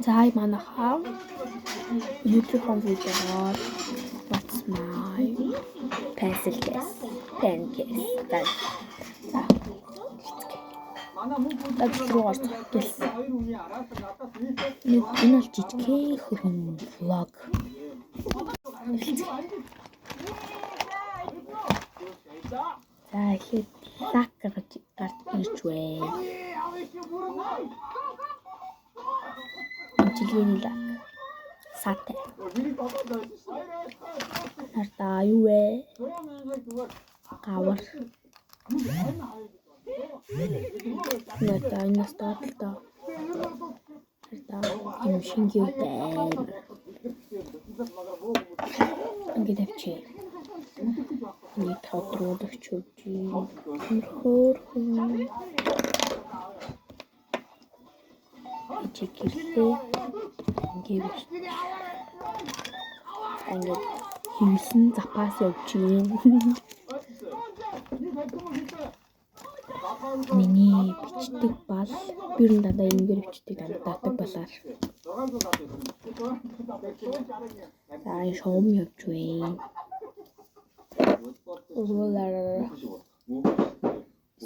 За манайхаа өнөөдрийнхөө видеогоор what's my pencil case, pen case. За. Руугаар гэлсэн. Энэ бол жижигхэн хөргөн влог. За ихэд лак гарч ирж байна. Жилийн лак. Сатай. Нартаа юу вэ? Гавар. Нартаа энэс тааталтаа. Нартаа юм шингээ байна. Ингээд авчи. Нэг тодрууд өгчүүж хөрхөн чиглэлээ ингээд химсэн запас явж юм. Миний бичдэг бол би дандаа ингээд бичдэг дандаа балаар. За шоум явж байна.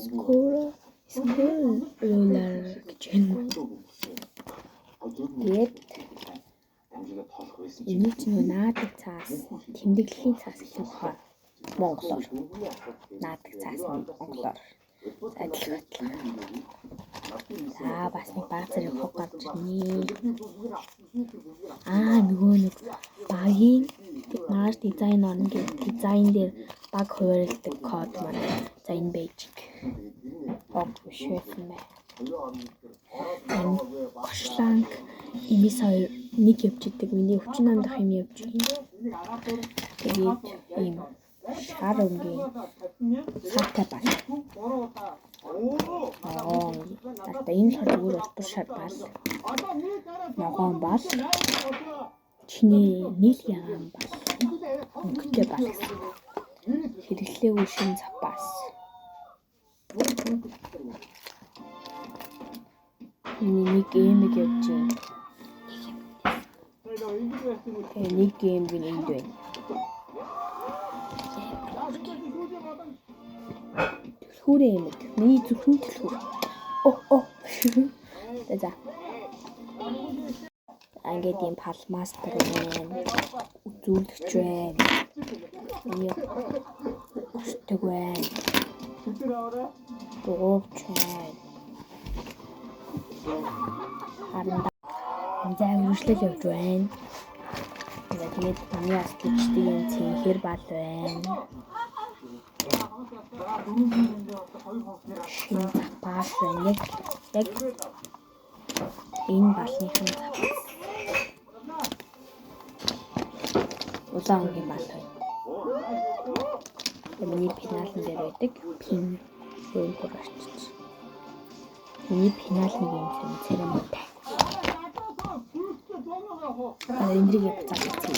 Скоолар гэж байна. Тэгээд энэ чинь наадаг цаас, тэмдэглэлийн цаас гэх юм байна. Монголоор. Наадаг цаас монголоор. Адилхан. За бас нэг баг зэрэг хог гарч ирнэ. Нөгөө нэг багийн маш дизайн орно гэх дизайн дээр баг хуваарилдаг код маань. За энэ бэжик. Швэсэн бай. Гошланг имис хоёр нэг явж идэг. Миний өвчин намдах юм явж байна. Тэгээд ийм шар өнгийн сатай баг. Та энэ шар зүгээр олбор шар баг. Ногоон баг. Чиний нийл ягаан баг. Өнгөтэй баг. Хэрэглээгүй шин запас. Нэг геймэг явж байна. Нэг гейм гин энд байна. Түлхүүрээ юм. Миний зөвхөн түлхүүр. За. Ингээд юм палмастер байна. Үзүүлэгч байна. Өстөг байна. Дуувч байна. За үргэлжлэл явж байна. Тэгээд миний астлчдын юм цэнхэр бал байна. Шинэ запас байна. Яг энэ балныхан запас. Улаан өнгийн бал байна. Миний пеналн дээр байдаг пин өөр гарчиж. Миний пенал нэг юм церемонтай. Эндрийг буцааж ирсэн.